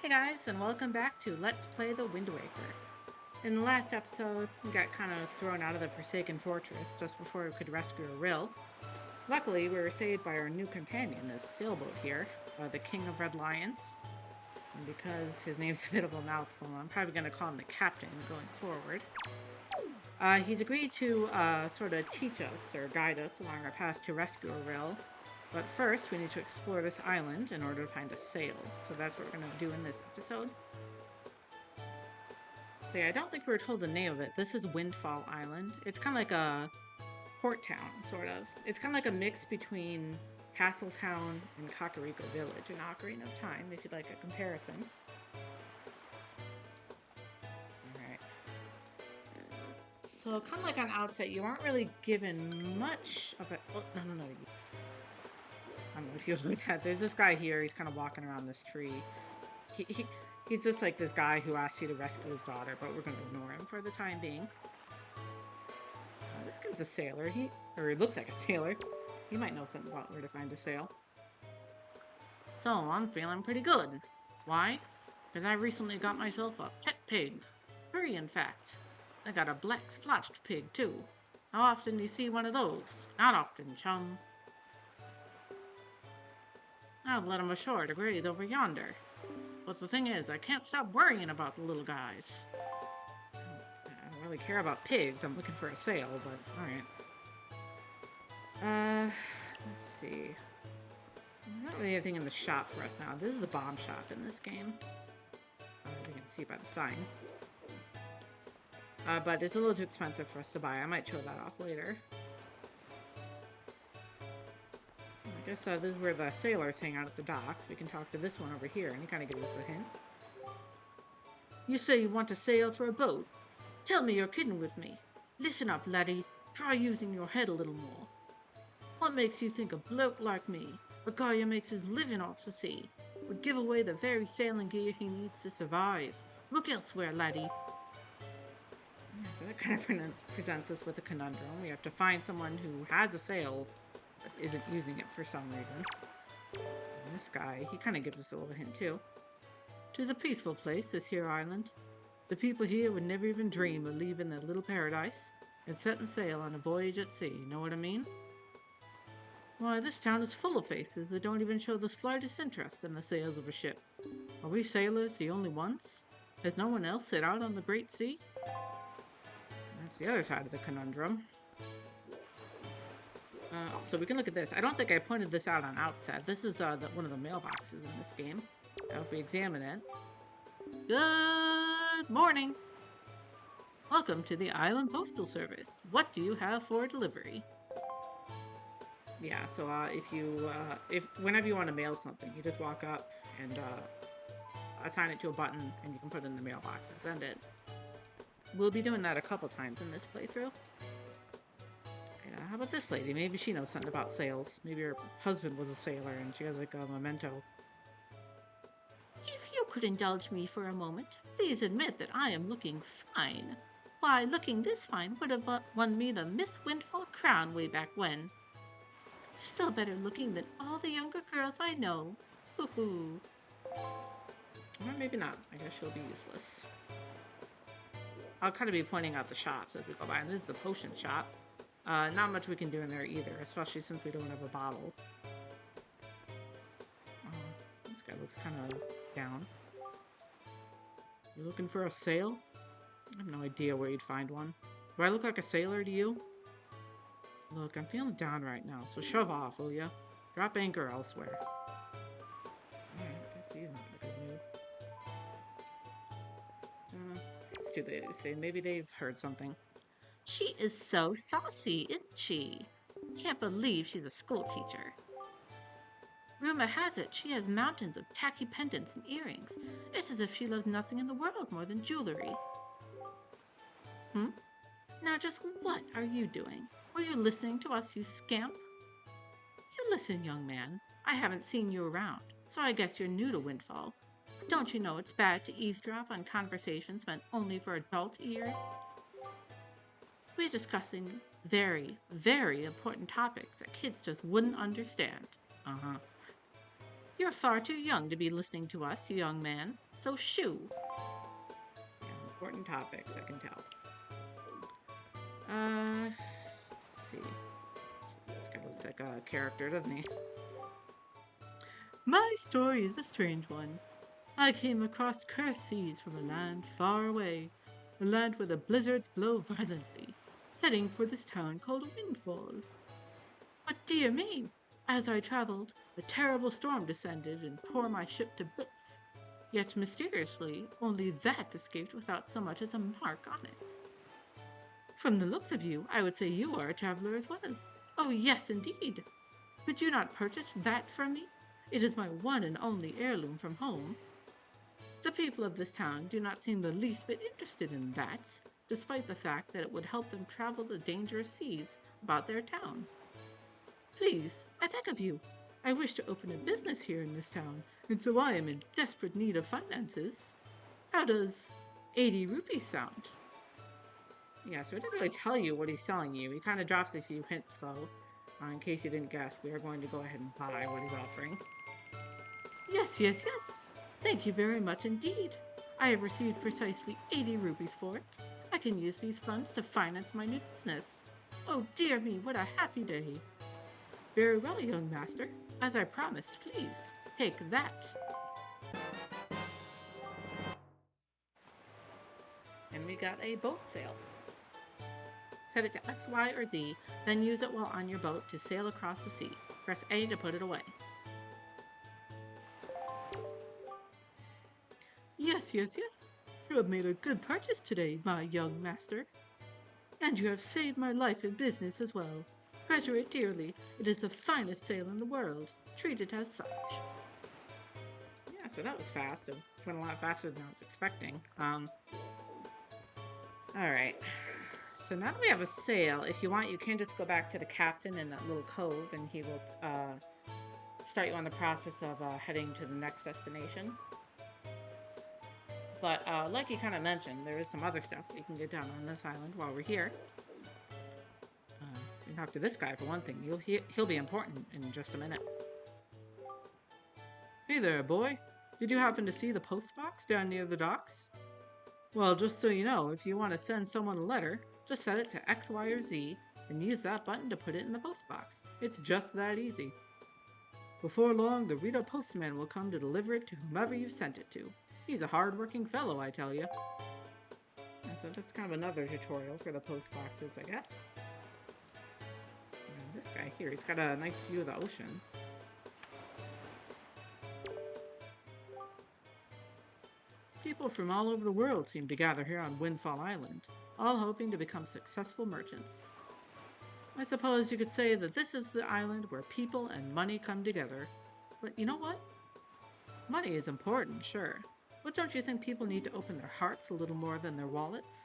Hey guys, and welcome back to Let's Play the Wind Waker. In the last episode, we got kind of thrown out of the Forsaken Fortress just before we could rescue a rill. Luckily, we were saved by our new companion, this sailboat here, the King of Red Lions. And because his name's a bit of a mouthful, I'm probably going to call him the Captain going forward. He's agreed to sort of teach us or guide us along our path to rescue a rill. But first, we need to explore this island in order to find a sail. So that's what we're going to do in this episode. So yeah, I don't think we were told the name of it. This is Windfall Island. It's kind of like a port town, sort of. It's kind of like a mix between Castletown and Kakariko Village in Ocarina of Time, if you'd like a comparison. Alright. So kind of like on outset, you aren't really given much of it. Oh, no. I don't know if you look at that. There's this guy here. He's kind of walking around this tree. He's just like this guy who asked you to rescue his daughter, but we're going to ignore him for the time being. This guy's a sailor. He looks like a sailor. He might know something about where to find a sail. So, I'm feeling pretty good. Why? Because I recently got myself a pet pig. 3, in fact. I got a black splotched pig, too. How often do you see one of those? Not often, chum. I've let him ashore to graze over yonder. But the thing is, I can't stop worrying about the little guys. I don't really care about pigs. I'm looking for a sail, but alright. Let's see. There's not really anything in the shop for us now. This is the bomb shop in this game. As you can see by the sign. But it's a little too expensive for us to buy. I might show that off later. I guess this is where the sailors hang out at the docks. We can talk to this one over here, and he kind of gives us a hint. You say you want to sail for a boat? Tell me you're kidding with me. Listen up, laddie. Try using your head a little more. What makes you think a bloke like me, a guy who makes his living off the sea, would give away the very sailing gear he needs to survive? Look elsewhere, laddie. Yeah, so that kind of presents us with a conundrum. We have to find someone who has a sail but isn't using it for some reason. And this guy, he kind of gives us a little hint too. 'Tis a peaceful place, this here island. The people here would never even dream of leaving their little paradise and setting sail on a voyage at sea, know what I mean? Why, this town is full of faces that don't even show the slightest interest in the sails of a ship. Are we sailors the only ones? Has no one else set out on the great sea? That's the other side of the conundrum. So we can look at this. I don't think I pointed this out on outset. This is one of the mailboxes in this game. Now if we examine it... Good morning! Welcome to the Island Postal Service. What do you have for delivery? Yeah, so whenever you want to mail something, you just walk up and assign it to a button and you can put it in the mailbox and send it. We'll be doing that a couple times in this playthrough. How about this lady? Maybe she knows something about sails. Maybe her husband was a sailor and she has like a memento. If you could indulge me for a moment, please admit that I am looking fine. Why, looking this fine would have won me the Miss Windfall crown way back when. Still better looking than all the younger girls I know. Hoo-hoo. Or maybe not. I guess she'll be useless. I'll kind of be pointing out the shops as we go by. And this is the potion shop. Not much we can do in there either, especially since we don't have a bottle. This guy looks kind of down. You looking for a sail? I have no idea where you'd find one. Do I look like a sailor to you? Look, I'm feeling down right now, so shove off, will ya? Drop anchor elsewhere. Alright, I guess he's not in a good mood. These two ladies say maybe they've heard something. She is so saucy, isn't she? Can't believe she's a school teacher. Rumor has it she has mountains of tacky pendants and earrings. It's as if she loves nothing in the world more than jewelry. Now just what are you doing? Were you listening to us, you scamp? You listen, young man. I haven't seen you around, so I guess you're new to Windfall. But don't you know it's bad to eavesdrop on conversations meant only for adult ears? We're discussing very, very important topics that kids just wouldn't understand. You're far too young to be listening to us, young man. So shoo. Yeah, important topics, I can tell. Let's see. This guy looks like a character, doesn't he? My story is a strange one. I came across cursed seas from a land far away, a land where the blizzards blow violently, heading for this town called Windfall. But dear me, as I traveled, a terrible storm descended and tore my ship to bits. Yet mysteriously, only that escaped without so much as a mark on it. From the looks of you, I would say you are a traveler as well. Oh, yes, indeed. Could you not purchase that from me? It is my one and only heirloom from home. The people of this town do not seem the least bit interested in that, despite the fact that it would help them travel the dangerous seas about their town. Please, I beg of you. I wish to open a business here in this town, and so I am in desperate need of finances. How does 80 rupees sound? Yeah, so it doesn't really tell you what he's selling you. He kind of drops a few hints, though. In case you didn't guess, we are going to go ahead and buy what he's offering. Yes, yes, yes. Thank you very much indeed. I have received precisely 80 rupees for it. I can use these funds to finance my new business. Oh dear me, what a happy day. Very well, young master. As I promised, please, take that. And we got a boat sail. Set it to X, Y, or Z, then use it while on your boat to sail across the sea. Press A to put it away. Yes, yes, yes. You have made a good purchase today, my young master. And you have saved my life and business as well. Treasure it dearly. It is the finest sail in the world. Treat it as such. Yeah, so that was fast. It went a lot faster than I was expecting. Alright. So now that we have a sail, if you want, you can just go back to the captain in that little cove, and he will start you on the process of heading to the next destination. But like he kind of mentioned, there is some other stuff we can get done on this island while we're here. You talk to this guy for one thing. He'll be important in just a minute. Hey there, boy. Did you happen to see the post box down near the docks? Well, just so you know, if you want to send someone a letter, just set it to X, Y, or Z, and use that button to put it in the post box. It's just that easy. Before long, the Rito postman will come to deliver it to whomever you've sent it to. He's a hard-working fellow, I tell you. And so that's kind of another tutorial for the post boxes, I guess. And this guy here, he's got a nice view of the ocean. People from all over the world seem to gather here on Windfall Island, all hoping to become successful merchants. I suppose you could say that this is the island where people and money come together. But you know what? Money is important, sure. But don't you think people need to open their hearts a little more than their wallets?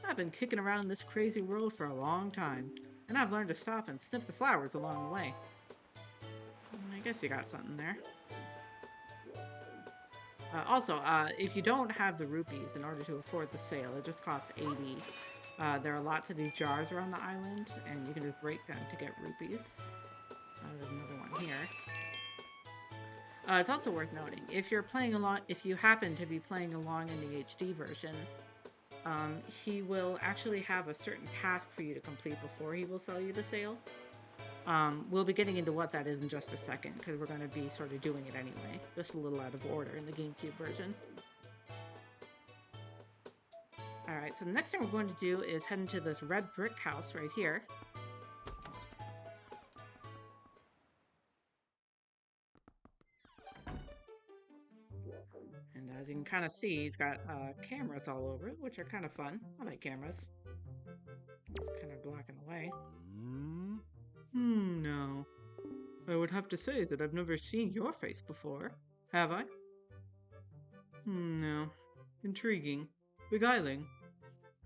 I've been kicking around this crazy world for a long time, and I've learned to stop and sniff the flowers along the way. I guess you got something there. Also, if you don't have the rupees in order to afford the sail, it just costs 80. There are lots of these jars around the island, and you can just break them to get rupees. There's another one here. It's also worth noting, if you happen to be playing along in the HD version, he will actually have a certain task for you to complete before he will sell you the sail. We'll be getting into what that is in just a second, because we're going to be sort of doing it anyway, just a little out of order in the GameCube version. Alright, so the next thing we're going to do is head into this red brick house right here. And as you can kind of see, he's got cameras all over it, which are kind of fun. I like cameras. It's kind of blocking the way. No. I would have to say that I've never seen your face before. Have I? No. Intriguing. Beguiling.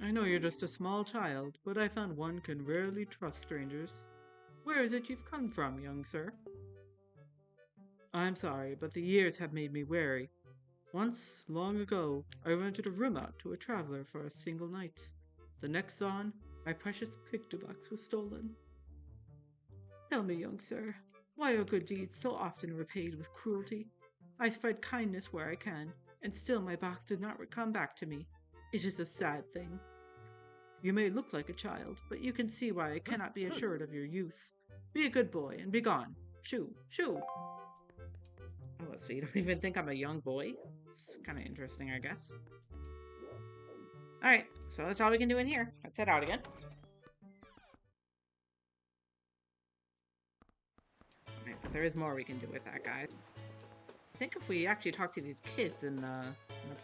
I know you're just a small child, but I found one can rarely trust strangers. Where is it you've come from, young sir? I'm sorry, but the years have made me wary. Once, long ago, I rented a room out to a traveler for a single night. The next dawn, my precious picture box was stolen. Tell me, young sir, Why are good deeds so often repaid with cruelty? I spread kindness where I can, and still my box does not come back to me. It is a sad thing. You may look like a child, but you can see why I cannot be assured of your youth. Be a good boy and be gone. Shoo, shoo. Oh, so you don't even think I'm a young boy? It's kind of interesting, I guess. Alright, so that's all we can do in here. Let's head out again. Alright, but there is more we can do with that guy. I think if we actually talk to these kids in the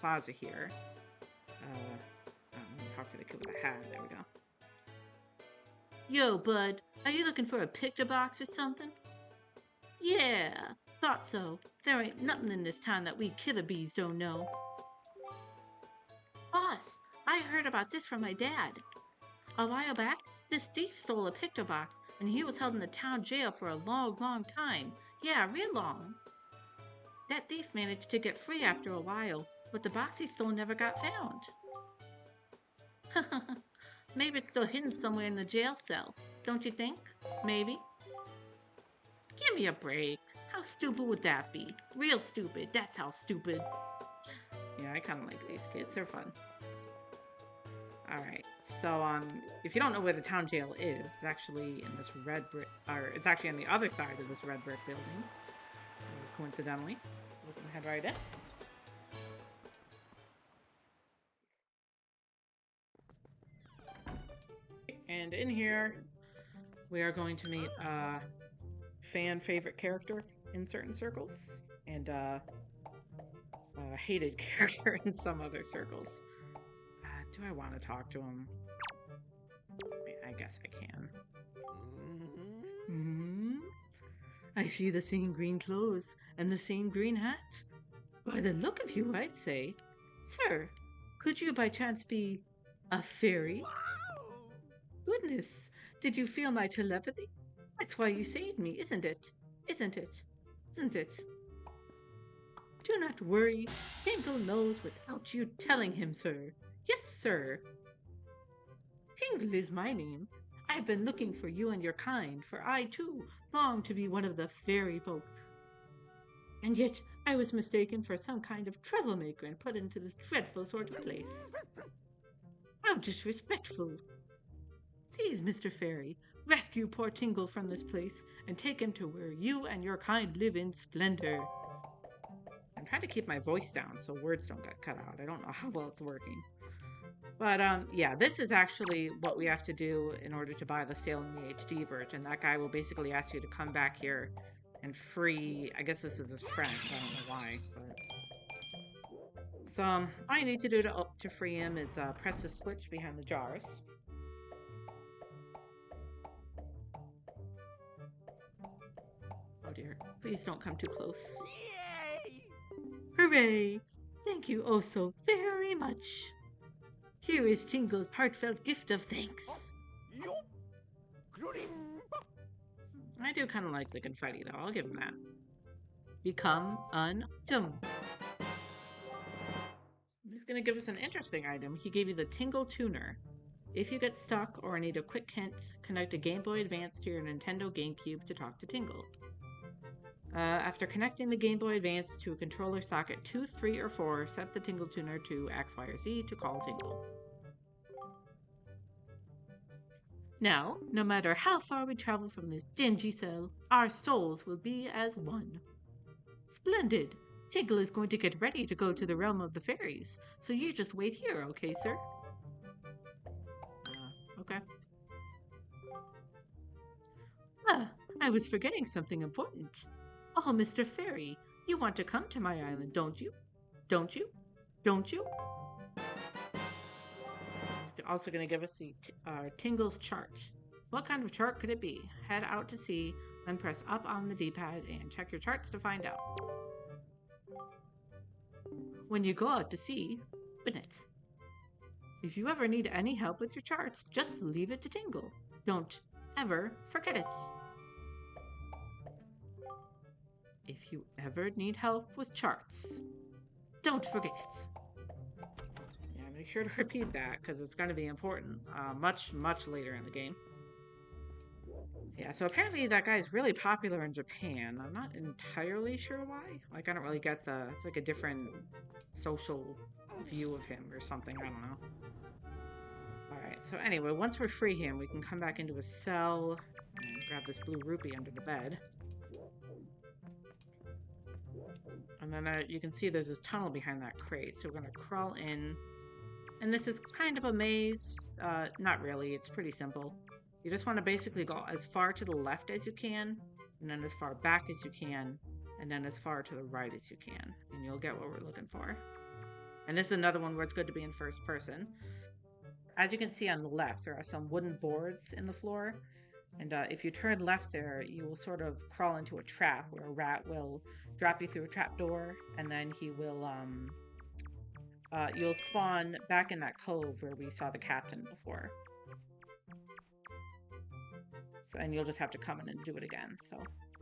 plaza here. Talk to the kid with the hat. There we go. Yo, bud, are you looking for a picture box or something? Yeah, thought so. There ain't nothing in this town that we killer bees don't know. Boss, I heard about this from my dad. A while back, this thief stole a picture box, and he was held in the town jail for a long, long time. Yeah, real long. That thief managed to get free after a while, but the box he stole never got found. Maybe it's still hidden somewhere in the jail cell, don't you think? Maybe? Give me a break. How stupid would that be? Real stupid. That's how stupid. Yeah, I kind of like these kids. They're fun. Alright, so, if you don't know where the town jail is, it's actually in this red brick, or it's actually on the other side of this red brick building, coincidentally. So we can head right in. And in here, we are going to meet a fan favorite character in certain circles, and a hated character in some other circles. Do I want to talk to him? I guess I can. I see the same green clothes and the same green hat. By the look of you, I'd say, sir, could you by chance be a fairy? Goodness, did you feel my telepathy? That's why you saved me, isn't it? Isn't it? Isn't it? Do not worry. Tingle knows without you telling him, sir. Yes, sir. Tingle is my name. I've been looking for you and your kind, for I, too, long to be one of the fairy folk. And yet I was mistaken for some kind of troublemaker and put into this dreadful sort of place. How disrespectful. Please, Mr. Fairy, rescue poor Tingle from this place and take him to where you and your kind live in splendor. I'm trying to keep my voice down so words don't get cut out. I don't know how well it's working. But, yeah, this is actually what we have to do in order to buy the Salem the HD version. That guy will basically ask you to come back here and free... I guess this is his friend. I don't know why, but... So, all you need to do to free him is press the switch behind the jars. Oh dear. Please don't come too close. Yay! Hooray! Thank you oh so very much. Here is Tingle's heartfelt gift of thanks. I do kind of like the confetti, though. I'll give him that. Become an item. He's going to give us an interesting item. He gave you the Tingle Tuner. If you get stuck or need a quick hint, connect a Game Boy Advance to your Nintendo GameCube to talk to Tingle. After connecting the Game Boy Advance to a controller socket 2, 3, or 4, set the Tingle Tuner to X, Y, or Z to call Tingle. Now, no matter how far we travel from this dingy cell, our souls will be as one. Splendid! Tingle is going to get ready to go to the realm of the fairies, so you just wait here, okay, sir? Okay. Ah, I was forgetting something important. Oh, Mr. Fairy, you want to come to my island, don't you? Don't you? Don't you? They're also going to give us the Tingle's chart. What kind of chart could it be? Head out to sea, then press up on the D-pad and check your charts to find out. When you go out to sea, open it. If you ever need any help with your charts, just leave it to Tingle. Don't ever forget it. If you ever need help with charts, don't forget it. Yeah, make sure to repeat that because it's going to be important much, much later in the game. Yeah, so apparently that guy's really popular in Japan. I'm not entirely sure why. Like, I don't really get the... It's like a different social view of him or something. I don't know. Alright, so anyway, once we free him, we can come back into his cell and grab this blue rupee under the bed. And then you can see there's this tunnel behind that crate, so we're going to crawl in. And this is kind of a maze. Not really, it's pretty simple. You just want to basically go as far to the left as you can, and then as far back as you can, and then as far to the right as you can. And you'll get what we're looking for. And this is another one where it's good to be in first person. As you can see on the left, there are some wooden boards in the floor. And if you turn left there, you will sort of crawl into a trap where a rat will drop you through a trap door, and then he will, you'll spawn back in that cove where we saw the captain before. So, and you'll just have to come in and do it again. So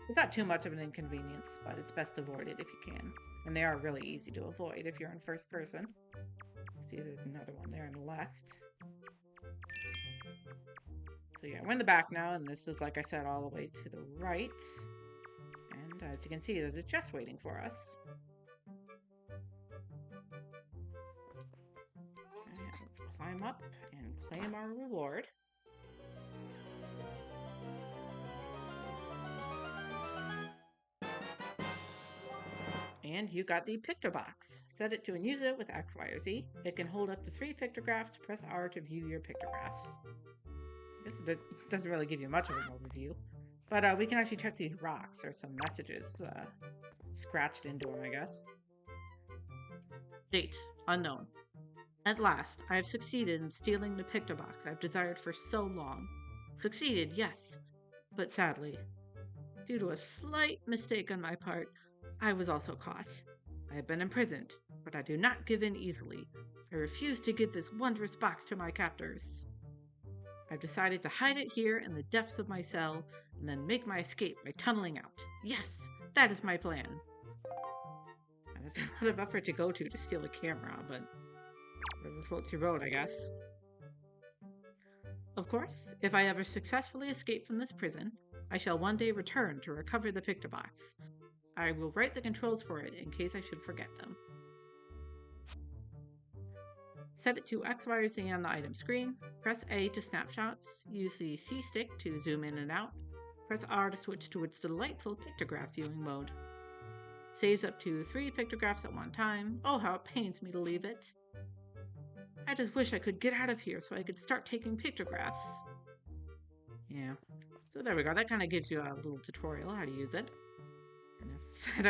it's not too much of an inconvenience, but it's best avoided if you can. And they are really easy to avoid if you're in first person. See, there's another one there on the left. So yeah, we're in the back now, and this is, like I said, all the way to the right. And as you can see, there's a chest waiting for us. Okay, let's climb up and claim our reward. And you got the picture box. Set it to and use it with X, Y, or Z. It can hold up to 3 pictographs. Press R to view your pictographs. I guess it doesn't really give you much of an overview. But we can actually check these rocks. There's some messages scratched into them, I guess. Date: unknown. At last, I have succeeded in stealing the picture box I've desired for so long. Succeeded, yes. But sadly, due to a slight mistake on my part, I was also caught. I have been imprisoned, but I do not give in easily. I refuse to give this wondrous box to my captors. I've decided to hide it here in the depths of my cell, and then make my escape by tunneling out. Yes, that is my plan. And it's a lot of effort to go to steal a camera, but whatever floats your boat, I guess. Of course, if I ever successfully escape from this prison, I shall one day return to recover the picture box. I will write the controls for it in case I should forget them. Set it to X, Y, or Z on the item screen. Press A to snapshots. Use the C stick to zoom in and out. Press R to switch to its delightful pictograph viewing mode. Saves up to 3 pictographs at one time. Oh, how it pains me to leave it. I just wish I could get out of here so I could start taking pictographs. Yeah. So there we go. That kind of gives you a little tutorial how to use it. And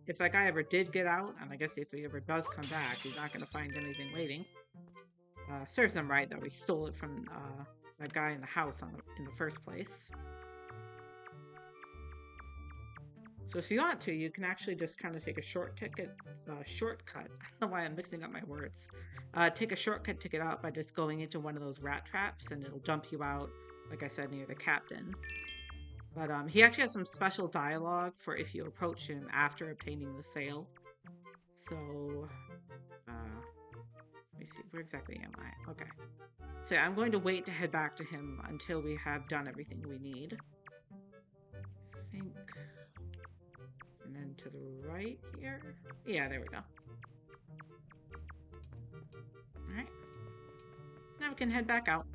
if that guy ever did get out, and I guess if he ever does come back, he's not going to find anything waiting. Serves him right, though. He stole it from that guy in the house in the first place. So if you want to, you can actually just kind of take a shortcut. I don't know why I'm mixing up my words. Take a shortcut to get out by just going into one of those rat traps, and it'll dump you out, like I said, near the captain. But he actually has some special dialogue for if you approach him after obtaining the sale. So, let me see, where exactly am I? Okay. So I'm going to wait to head back to him until we have done everything we need. I think. And then to the right here. Yeah, there we go. Alright. Now we can head back out.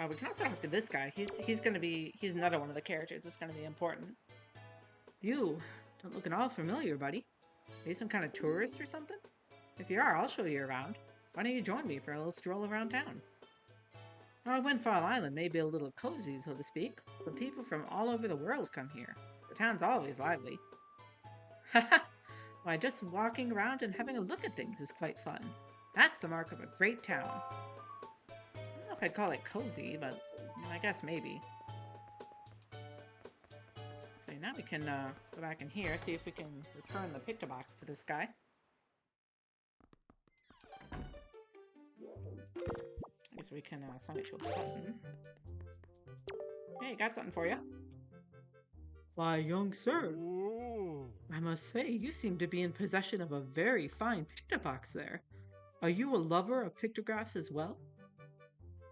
We can also talk to this guy. He's another one of the characters that's gonna be important. You don't look at all familiar, buddy. Are you some kind of tourist or something? If you are, I'll show you around. Why don't you join me for a little stroll around town? Our Windfall Island may be a little cozy, so to speak, but people from all over the world come here. The town's always lively. Haha! Why, just walking around and having a look at things is quite fun. That's the mark of a great town. I don't know if I'd call it cozy, but I guess maybe. So now we can go back in here, see if we can return the picture box to this guy. I guess we can assign it to a button. Hey, got something for you. Why, young sir, I must say, you seem to be in possession of a very fine pictobox there. Are you a lover of pictographs as well?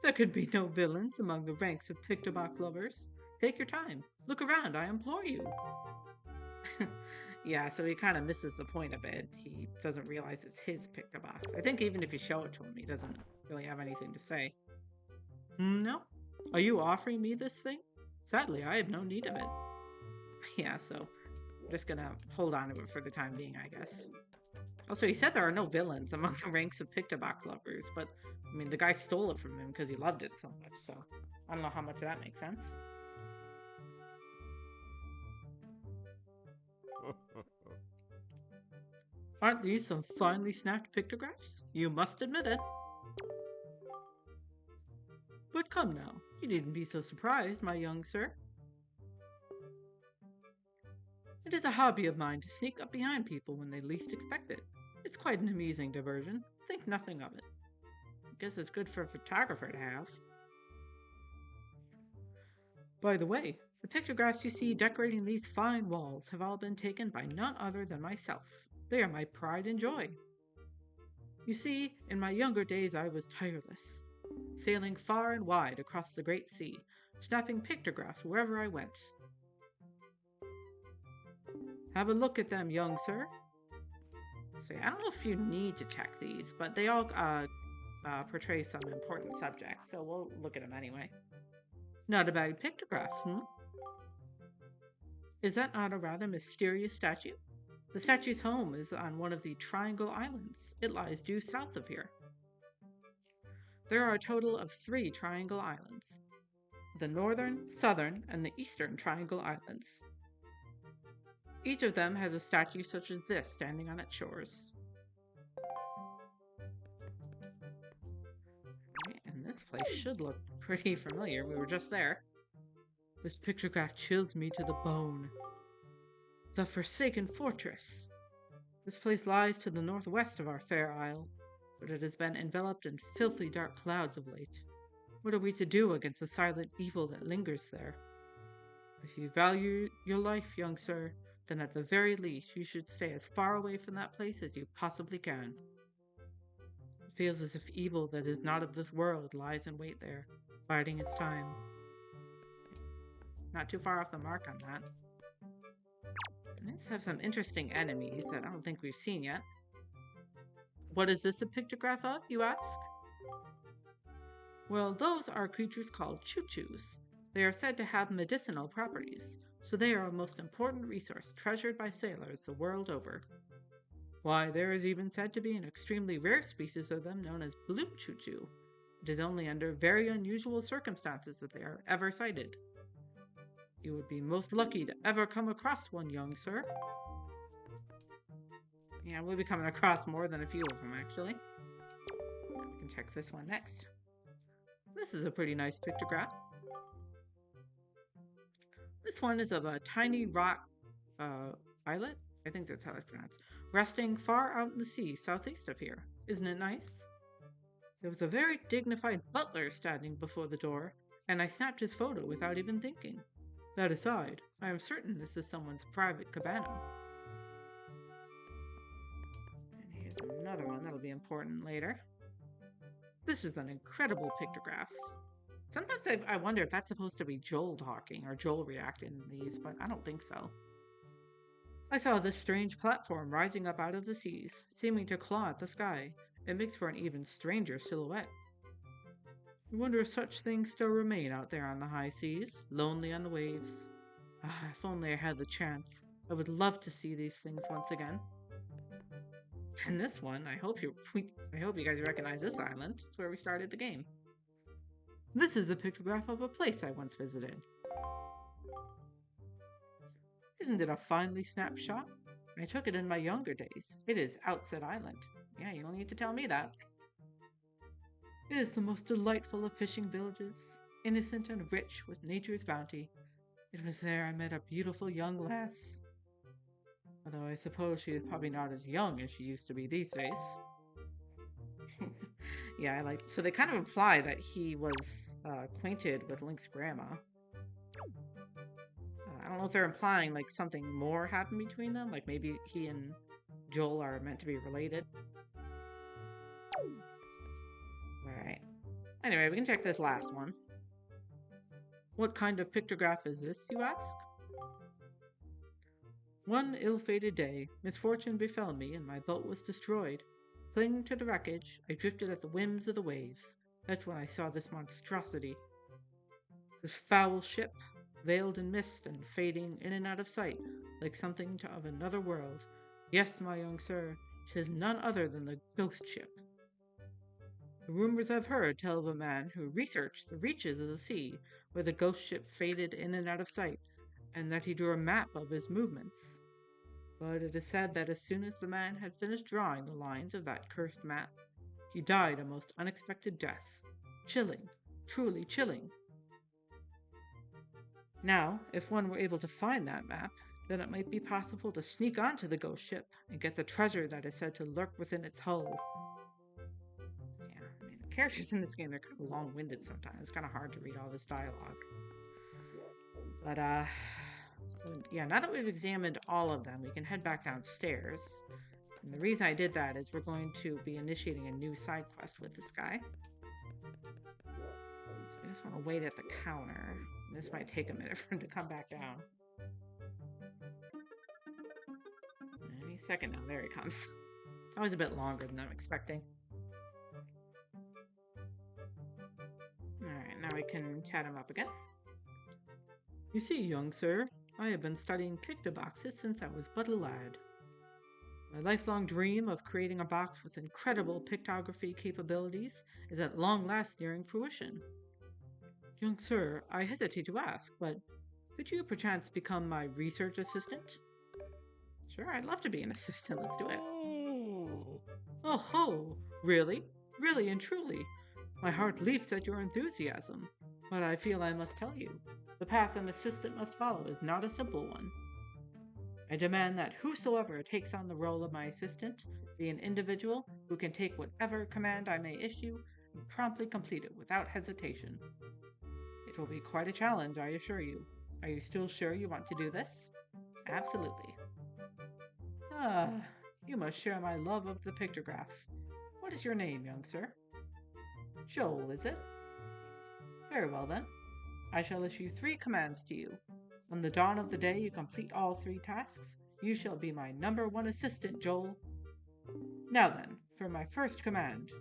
There can be no villains among the ranks of pictobox lovers. Take your time. Look around, I implore you. Yeah, so he kind of misses the point a bit. He doesn't realize it's his pictobox. I think even if you show it to him, he doesn't really have anything to say. No? Are you offering me this thing? Sadly, I have no need of it. Yeah, so I'm just gonna hold on to it for the time being, I guess. Also, he said there are no villains among the ranks of pictobox lovers, but I mean, the guy stole it from him because he loved it so much, so I don't know how much that makes sense. Aren't these some finely snapped pictographs? You must admit it. But come now, you needn't be so surprised, my young sir. It is a hobby of mine to sneak up behind people when they least expect it. It's quite an amusing diversion. Think nothing of it. I guess it's good for a photographer to have. By the way, the pictographs you see decorating these fine walls have all been taken by none other than myself. They are my pride and joy. You see, in my younger days I was tireless, sailing far and wide across the great sea, snapping pictographs wherever I went. Have a look at them, young sir. So I don't know if you need to check these, but they all portray some important subjects, so we'll look at them anyway. Not a bad pictograph, Is that not a rather mysterious statue? The statue's home is on one of the Triangle Islands. It lies due south of here. There are a total of 3 Triangle Islands: the Northern, Southern, and the Eastern Triangle Islands. Each of them has a statue such as this standing on its shores. And this place should look pretty familiar. We were just there. This pictograph chills me to the bone. The Forsaken Fortress. This place lies to the northwest of our fair isle, but it has been enveloped in filthy dark clouds of late. What are we to do against the silent evil that lingers there? If you value your life, young sir, then at the very least you should stay as far away from that place as you possibly can. It feels as if evil that is not of this world lies in wait there, biding its time. Not too far off the mark on that. Let's have some interesting enemies that I don't think we've seen yet. What is this a pictograph of, you ask? Well, those are creatures called choo-choos. They are said to have medicinal properties, so they are a most important resource treasured by sailors the world over. Why, there is even said to be an extremely rare species of them known as blue choo-choo. It is only under very unusual circumstances that they are ever sighted. You would be most lucky to ever come across one, young sir. Yeah, we'll be coming across more than a few of them, actually. We can check this one next. This is a pretty nice pictograph. This one is of a tiny rock islet, I think that's how it's pronounced, resting far out in the sea southeast of here. Isn't it nice? There was a very dignified butler standing before the door, and I snapped his photo without even thinking. That aside, I am certain this is someone's private cabana. And here's another one that'll be important later. This is an incredible pictograph. Sometimes I wonder if that's supposed to be Joel talking or Joel reacting to these, but I don't think so. I saw this strange platform rising up out of the seas, seeming to claw at the sky. It makes for an even stranger silhouette. I wonder if such things still remain out there on the high seas, lonely on the waves. Ah, if only I had the chance. I would love to see these things once again. And this one, I hope you guys recognize this island. It's where we started the game. This is a pictograph of a place I once visited. Isn't it a finely snapped shot? I took it in my younger days. It is Outset Island. Yeah, you don't need to tell me that. It is the most delightful of fishing villages, innocent and rich with nature's bounty. It was there I met a beautiful young lass. Although I suppose she is probably not as young as she used to be these days. Yeah, so they kind of imply that he was acquainted with Link's grandma. I don't know if they're implying like something more happened between them. Like maybe he and Joel are meant to be related. Alright. Anyway, we can check this last one. What kind of pictograph is this, you ask? One ill-fated day, misfortune befell me and my boat was destroyed. Clinging to the wreckage, I drifted at the whims of the waves. That's when I saw this monstrosity. This foul ship, veiled in mist and fading in and out of sight, like something of another world. Yes, my young sir, 'tis none other than the ghost ship. The rumors I've heard tell of a man who researched the reaches of the sea where the ghost ship faded in and out of sight, and that he drew a map of his movements. But it is said that as soon as the man had finished drawing the lines of that cursed map, he died a most unexpected death. Chilling, truly chilling. Now, if one were able to find that map, then it might be possible to sneak onto the ghost ship and get the treasure that is said to lurk within its hull. Yeah, I mean, the characters in this game, they're kind of long-winded sometimes. It's kind of hard to read all this dialogue. But, so yeah, now that we've examined all of them, we can head back downstairs. And the reason I did that is we're going to be initiating a new side quest with this guy. So I just want to wait at the counter. This might take a minute for him to come back down. Any second now. There he comes. It's always a bit longer than I'm expecting. Alright, now we can chat him up again. You see, young sir, I have been studying pictoboxes since I was but a lad. My lifelong dream of creating a box with incredible pictography capabilities is at long last nearing fruition. Young sir, I hesitate to ask, but could you perchance become my research assistant? Sure, I'd love to be an assistant. Let's do it. Oh ho! Really? Really and truly. My heart leaps at your enthusiasm, but I feel I must tell you, the path an assistant must follow is not a simple one. I demand that whosoever takes on the role of my assistant be an individual who can take whatever command I may issue and promptly complete it without hesitation. It will be quite a challenge, I assure you. Are you still sure you want to do this? Absolutely. Ah, you must share my love of the pictograph. What is your name, young sir? Joel, is it? Very well then. I shall issue 3 commands to you. On the dawn of the day you complete all 3 tasks, you shall be my number 1 assistant, Joel. Now then, for my first command.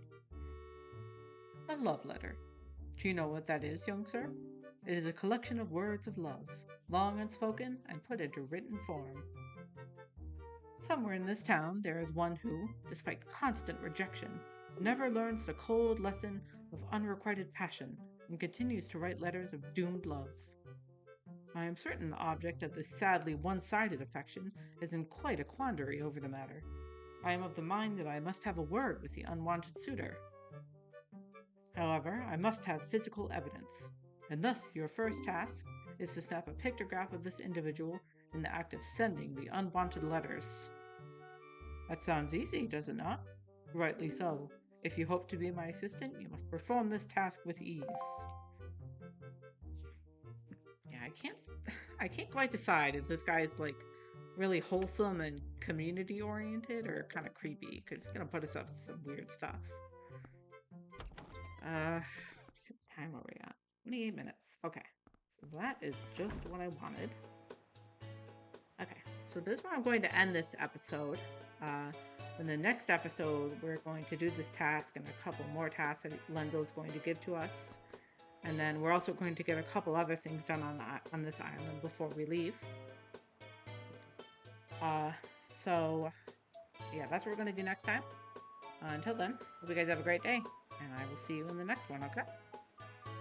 A love letter. Do you know what that is, young sir? It is a collection of words of love, long unspoken and put into written form. Somewhere in this town there is one who, despite constant rejection, never learns the cold lesson of unrequited passion and continues to write letters of doomed love. I am certain the object of this sadly one-sided affection is in quite a quandary over the matter. I am of the mind that I must have a word with the unwanted suitor. However, I must have physical evidence, and thus your first task is to snap a pictograph of this individual in the act of sending the unwanted letters. That sounds easy, does it not? Rightly so. If you hope to be my assistant, you must perform this task with ease. Yeah, I can't quite decide if this guy's like really wholesome and community oriented or kind of creepy, because he's gonna put us up to some weird stuff. Let's see what time are we at? 28 minutes. Okay, so that is just what I wanted. Okay, so this is where I'm going to end this episode. In the next episode, we're going to do this task and a couple more tasks that Lenzo's going to give to us. And then we're also going to get a couple other things done on this island before we leave. So, yeah, that's what we're going to do next time. Until then, hope you guys have a great day, and I will see you in the next one, okay?